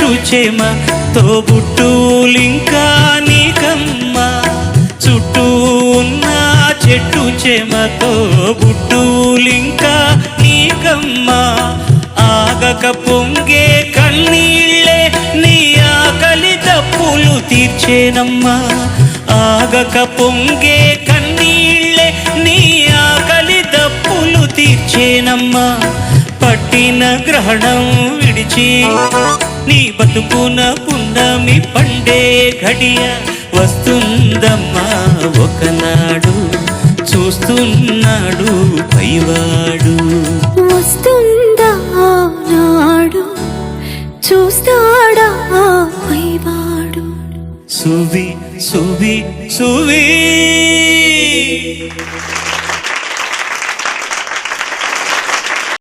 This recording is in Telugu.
చెట్టు చేమ తోబుట్టులింకా నీకమ్మ చుట్టూ ఉన్న చెట్టు చేమ తోబుట్టులింకా నీకమ్మ ఆగక పొంగే కన్నీళ్ళే నీ ఆకలి తప్పులు తీర్చేనమ్మా ఆగక పొంగే కన్నీళ్ళే నీ ఆకలి తప్పులు తీర్చేనమ్మా పట్టిన గ్రహణం విడిచి నీ బతుకున పున్నమి పండే ఘడియ వస్తుందమ్మా ఒకనాడు చూస్తున్నాడు పైవాడు.